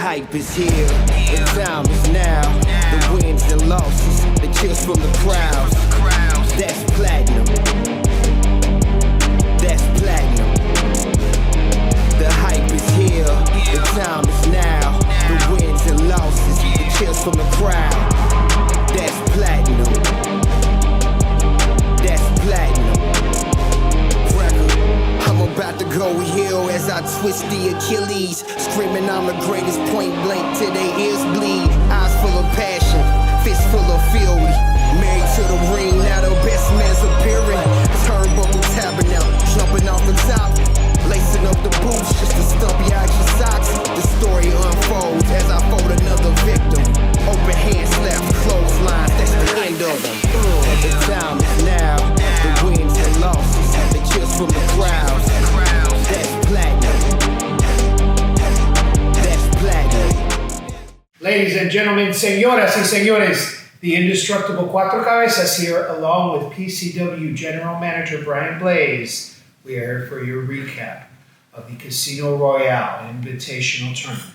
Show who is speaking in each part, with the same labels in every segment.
Speaker 1: hype is here, the time is now. The wins and losses, the cheers from the crowds. That's platinum. That's platinum. The hype is here, the time is now. The wins and losses, the cheers from the crowd. That's platinum. That's platinum. I'm about to go hill as I twist the Achilles, screaming I'm the greatest, point blank till their ears bleed. Eyes full of passion, fist full of fury. Married to the ring, now the best man's appearing. Turnbuckle tabernacle, jumping off the top, lacing up the boots just to stump you out your socks. The story unfolds as I fold another victim. Open hand slaps, clotheslines, that's the end of them. The time is now, the wins and losses, the cheers from the crowds. That's platinum. That's platinum.
Speaker 2: Ladies and gentlemen, señoras y señores, the indestructible Cuatro Cabezas here, along with PCW General Manager Brian Blaze. We are here for your recap of the Casino Royale Invitational Tournament.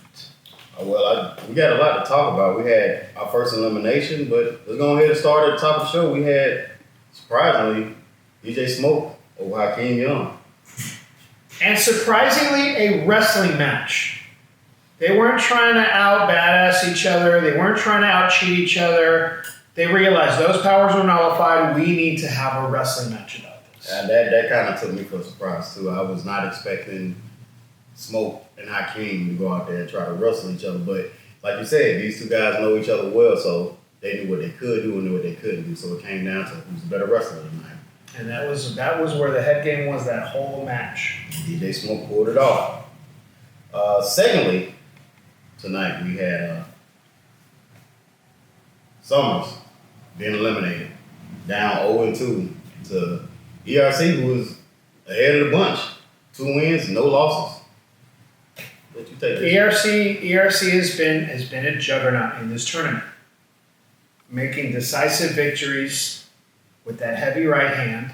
Speaker 3: We got a lot to talk about. We had our first elimination, but let's go ahead and start at the top of the show. We had, surprisingly, DJ Smoke over Hakeem Young.
Speaker 2: And surprisingly, a wrestling match. They weren't trying to out-badass each other. They weren't trying to out-cheat each other. They realized those powers were nullified. We need to have a wrestling match about this.
Speaker 3: And that kind of took me for a surprise, too. I was not expecting Smoke and Hakeem to go out there and try to wrestle each other. But like you said, these two guys know each other well, so they knew what they could do and knew what they couldn't do. So it came down to who's the better wrestler tonight.
Speaker 2: And that was where the head game was that whole match.
Speaker 3: DJ Smoke pulled it off. Secondly, tonight we had Summers being eliminated, down 0-2 to ERC, who was ahead of the bunch. 2 wins, no losses. What you take this?
Speaker 2: ERC has been a juggernaut in this tournament, making decisive victories with that heavy right hand.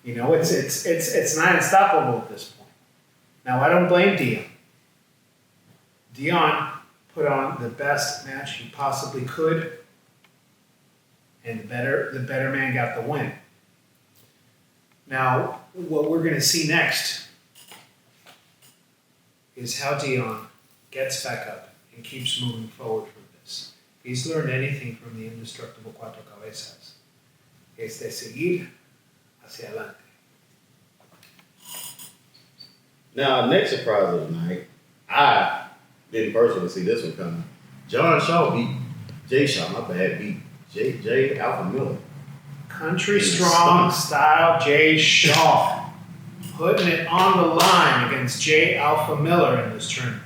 Speaker 2: You know, it's not unstoppable at this point. Now, I don't blame Dion. Dion put on the best match he possibly could, and the better man got the win. Now, what we're going to see next is how Dion gets back up and keeps moving forward from this. If he's learned anything from the indestructible Cuatro Cabezas, es de seguir hacia adelante.
Speaker 3: Now, next surprise of the night, I didn't personally see this one coming. John Shaw beat Jay Alpha Miller.
Speaker 2: Country strong style Jay Shaw, putting it on the line against Jay Alpha Miller in this tournament.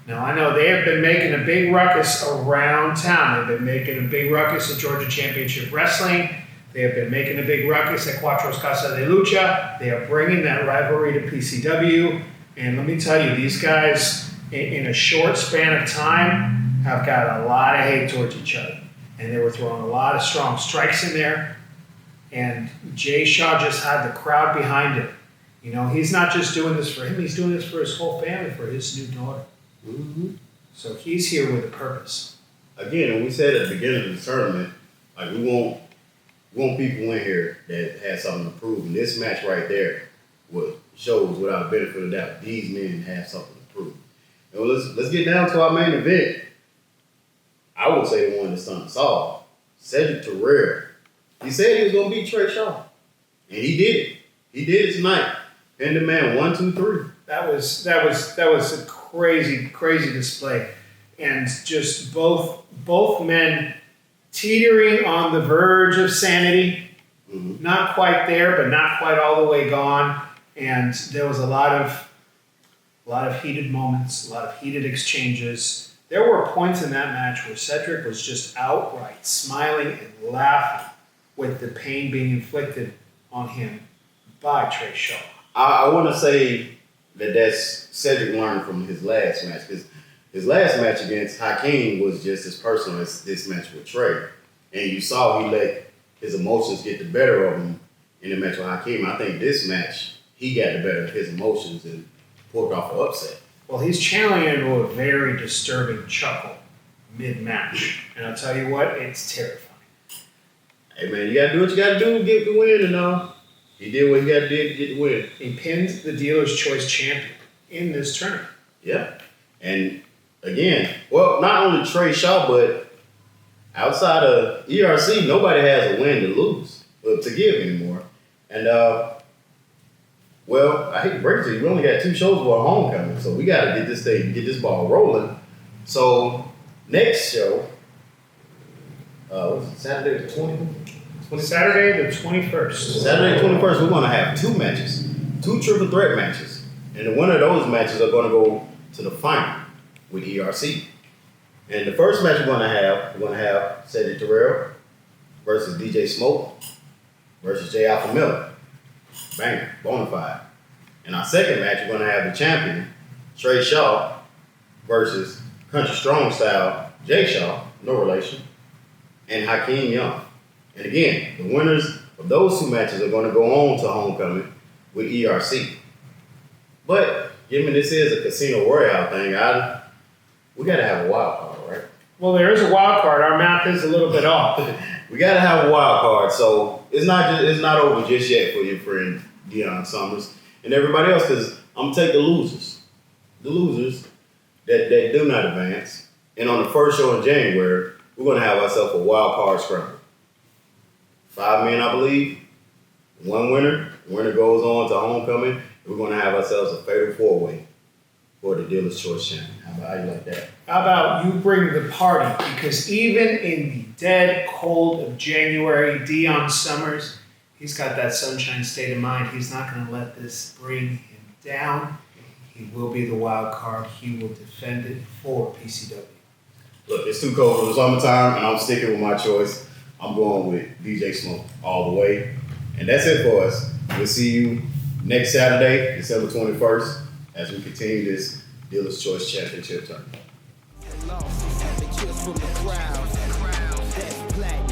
Speaker 2: Now, I know they have been making a big ruckus around town. They've been making a big ruckus at Georgia Championship Wrestling. They have been making a big ruckus at Cuatro's Casa de Lucha. They are bringing that rivalry to PCW. And let me tell you, these guys, in a short span of time, have got a lot of hate towards each other. And they were throwing a lot of strong strikes in there. And Jay Shaw just had the crowd behind him. You know, he's not just doing this for him, he's doing this for his whole family, for his new daughter.
Speaker 3: Mm-hmm.
Speaker 2: So he's here with a purpose.
Speaker 3: Again, and we said at the beginning of the tournament, like we want people in here that have something to prove. And this match right there shows without a benefit of doubt, these men have something to prove. And let's get down to our main event. I would say the one that stunned us all. Cedric Terrell. He said he was going to beat Trey Shaw. And he did it. He did it tonight. Pinned the man 1, 2, 3.
Speaker 2: That was a crazy display. And just both men teetering on the verge of sanity. Mm-hmm. Not quite there, but not quite all the way gone. And there was a lot of heated moments, a lot of heated exchanges. There were points in that match where Cedric was just outright smiling and laughing with the pain being inflicted on him by Trey Shaw.
Speaker 3: I want to say that's Cedric learned from his last match, because his last match against Hakeem was just as personal as this match with Trey. And you saw he let his emotions get the better of him in the match with Hakeem. I think this match, he got the better of his emotions and pulled off an upset.
Speaker 2: Well, he's channeling into a very disturbing chuckle mid-match. And I'll tell you what, it's terrifying.
Speaker 3: Hey, man, you got to do what you got to do to get the win, and he did what he got to do to get the win.
Speaker 2: He pinned the Dealer's Choice champion in this tournament.
Speaker 3: Yeah. And, again, well, not only Trey Shaw, but outside of ERC, nobody has a win to lose, or to give anymore. And, well, I hate to break it to you, we only got 2 shows for our homecoming, so we got to get this ball rolling. So, next show, what's it, Saturday the 20th?
Speaker 2: Saturday the 21st.
Speaker 3: Saturday the 21st, we're going to have 2 matches, 2 triple threat matches. And the winner of those matches are going to go to the final with ERC. And the first match we're going to have Cedric Terrell versus DJ Smoke versus J. Alpha Miller. Banger, bonafide. And our second match, we're going to have the champion, Trey Shaw versus Country Strong Style, Jay Shaw, no relation, and Hakeem Young. And again, the winners of those 2 matches are going to go on to homecoming with ERC. But given this is a Casino Royale thing, we got to have a wild card, right?
Speaker 2: Well, there is a wild card. Our math is a little bit off.
Speaker 3: We got to have a wild card, so it's not over just yet for your friend Deion Summers and everybody else. Because I'm gonna take the losers that do not advance. And on the first show in January, we're gonna have ourselves a wild card scramble. 5 men, I believe. 1 winner. The winner goes on to homecoming. We're gonna have ourselves a fatal 4-way for the Dealer's Choice champion. How you like that?
Speaker 2: How about you bring the party? Because even in the dead cold of January, Deion Summers, he's got that sunshine state of mind. He's not going to let this bring him down. He will be the wild card. He will defend it for PCW.
Speaker 3: Look, it's too cold for the summertime, and I'm sticking with my choice. I'm going with DJ Smoke all the way. And that's it for us. We'll see you next Saturday, December 21st, as we continue this Dealer's Choice Championship tournament.
Speaker 1: Lost, the cheers from the crowd. That's black.